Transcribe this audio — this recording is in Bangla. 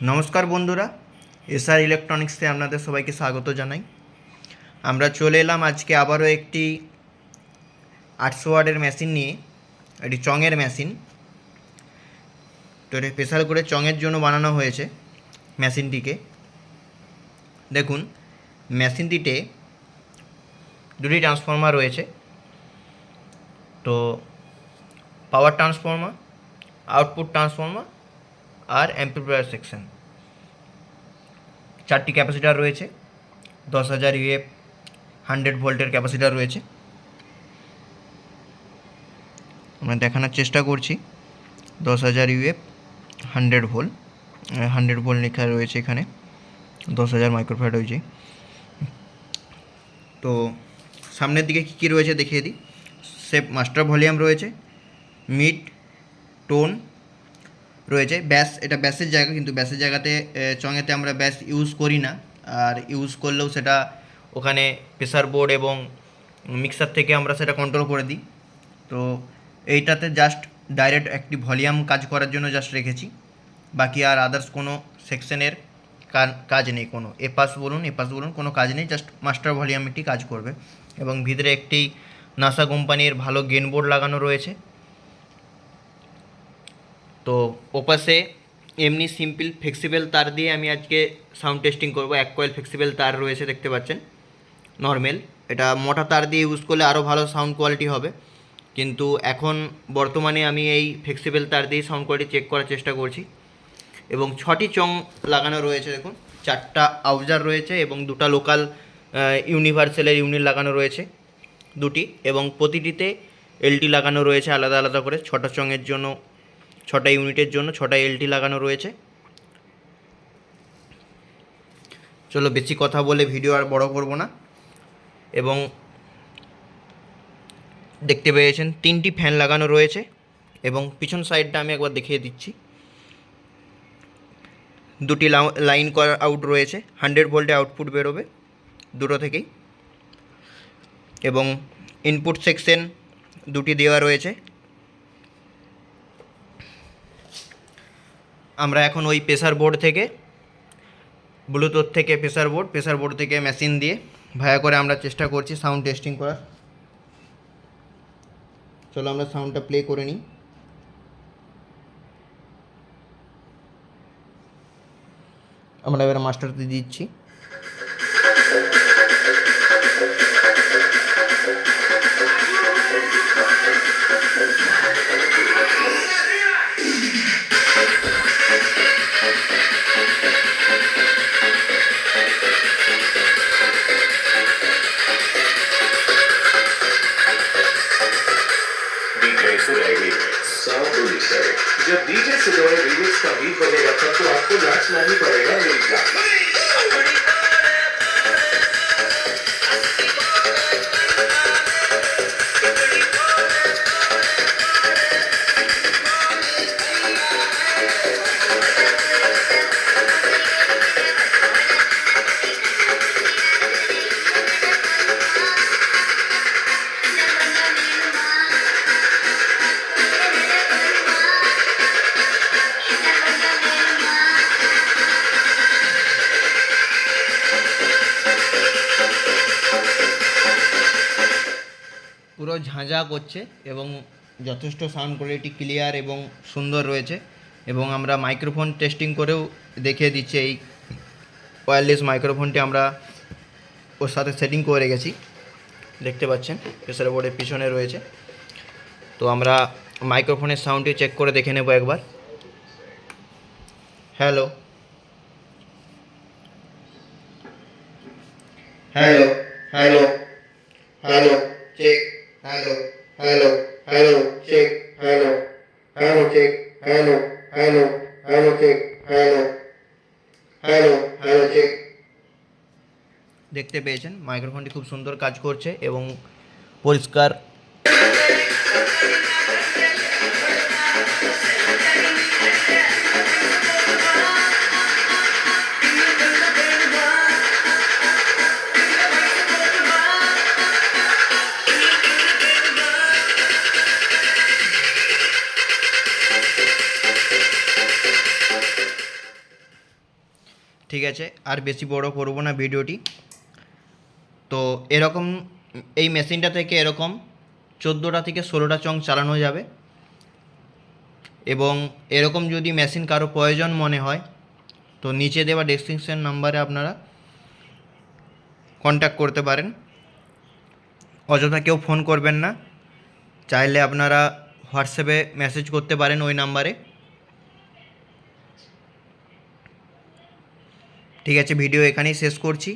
নমস্কার বন্ধুরা, এসআর ইলেকট্রনিক্সে আপনাদের সবাইকে স্বাগত জানাই। আমরা চলে এলাম আজকে আবারও একটি 800 ওয়াটের মেশিন নিয়ে। এটি চঙের মেশিন। তো এটা স্পেশাল করে চঙের জন্য বানানো হয়েছে মেশিনটিকে। দেখুন, মেশিনটিতে দুটি ট্রান্সফর্মার রয়েছে। তো পাওয়ার ট্রান্সফর্মার, আউটপুট ট্রান্সফর্মার আর অ্যাম্পলিফায়ার সেকশন। 4টি ক্যাপাসিটার রয়েছে। 10,000 ইউএফ 100 ভোল্টের ক্যাপাসিটার রয়েছে। আমরা দেখানোর চেষ্টা করছি। 10,000 ইউএফ 100 ভোল্ট, 100 ভোল্ট লেখা রয়েছে এখানে। 10,000 মাইক্রোফ্যারাড হয়েছে। তো সামনের দিকে কী কী রয়েছে দেখিয়ে দিই। সেপ মাস্টার ভলিউম রয়েছে, মিড, টোন রয়েছে, ব্যাস। এটা ব্যাসের জায়গা, কিন্তু ব্যাসের জায়গাতে চঙেতে আমরা ব্যাস ইউজ করি না। আর ইউজ করলেও সেটা ওখানে প্রেসার বোর্ড এবং মিক্সার থেকে আমরা সেটা কন্ট্রোল করে দিই। তো এইটাতে জাস্ট ডাইরেক্ট একটি ভলিউম কাজ করার জন্য জাস্ট রেখেছি। বাকি আর আদার্স কোনো সেকশনের কাজ নেই, কোনো এপাস বলুন কোনো কাজ নেই। জাস্ট মাস্টার ভলিউমটি কাজ করবে। এবং ভিতরে একটি নাসা কোম্পানির ভালো গেন বোর্ড লাগানো রয়েছে। তো ওপাশে এমনি সিম্পল ফ্লেক্সিবল তার দিয়ে আমি আজকে সাউন্ড টেস্টিং করব। 1 কয়েল ফ্লেক্সিবল তার রয়েছে, দেখতে পাচ্ছেন, নর্মাল। এটা মোটা তার দিয়ে ইউজ করলে আরও ভালো সাউন্ড কোয়ালিটি হবে, কিন্তু এখন বর্তমানে আমি এই ফ্লেক্সিবল তার দিয়ে সাউন্ড কোয়ালিটি চেক করার চেষ্টা করছি। এবং 6টি চং লাগানো রয়েছে। দেখুন, 4টা আউজার রয়েছে এবং 2টা লোকাল ইউনিভার্সালের ইউনিট লাগানো রয়েছে 2টি, এবং প্রতিটিতে এলটি লাগানো রয়েছে আলাদা আলাদা করে। 6টা চঙের জন্য, 6টা ইউনিটের জন্য 6টা এলটি লাগানো রয়েছে। চলো, বেশি কথা বলে ভিডিও আর বড় করব না। এবং দেখতে পেয়েছেন 3টি ফ্যান লাগানো রয়েছে। এবং পিছন সাইডটা আমি একবার দেখিয়ে দিচ্ছি। 2টি লাইন করা আউট রয়েছে, 100 ভোল্টে আউটপুট বেরোবে দুটো থেকেই। এবং ইনপুট সেকশন 2টি দেওয়া রয়েছে। আমরা এখন ওই প্রেসার বোর্ড থেকে, ব্লুটুথ থেকে প্রেসার বোর্ড থেকে মেশিন দিয়ে ভায়া করে আমরা চেষ্টা করছি সাউন্ড টেস্টিং করার। চলো আমরা সাউন্ডটা প্লে করে নিই। আমরা এবার মাস্টারতে দিচ্ছি। जब डीजे सिद्धोय रीमिक्स का बीट बजेगा तब तो आपको नाचना ही पड़ेगा मेरी जान। পুরো ঝাঁঝা করছে এবং যথেষ্ট সাউন্ড কোয়ালিটি ক্লিয়ার এবং সুন্দর রয়েছে। এবং আমরা মাইক্রোফোন টেস্টিং করেও দেখিয়ে দিচ্ছি। এই ওয়্যারলেস মাইক্রোফোনটি আমরা ওর সাথে সেটিং করে রেখেছি, দেখতে পাচ্ছেন, প্রেসার বোর্ডের পিছনে রয়েছে। তো আমরা মাইক্রোফোনের সাউন্ডটি চেক করে দেখে নেব একবার। Hello hello hello hello check, hello hello hello check, hello hello check, hello hello hello check, hello hello hello check. দেখতে পেয়েছেন মাইক্রোফোনটি খুব সুন্দর কাজ করছে এবং পরিষ্কার। ঠিক আছে, আর বেশি বড় করব না ভিডিওটি। তো এরকম এই মেশিনটা থেকে এরকম 14টা থেকে 16টা চং চালানো যাবে। এবং এরকম যদি মেশিন কারো প্রয়োজন মনে হয় তো নিচে দেওয়া ডেসক্রিপশন নাম্বারে আপনারা কন্ট্যাক্ট করতে পারেন। অযথা কেউ ফোন করবেন না, চাইলে আপনারা হোয়াটসঅ্যাপে মেসেজ করতে পারেন ওই নাম্বারে। ঠিক আছে, ভিডিও এখানেই শেষ করছি।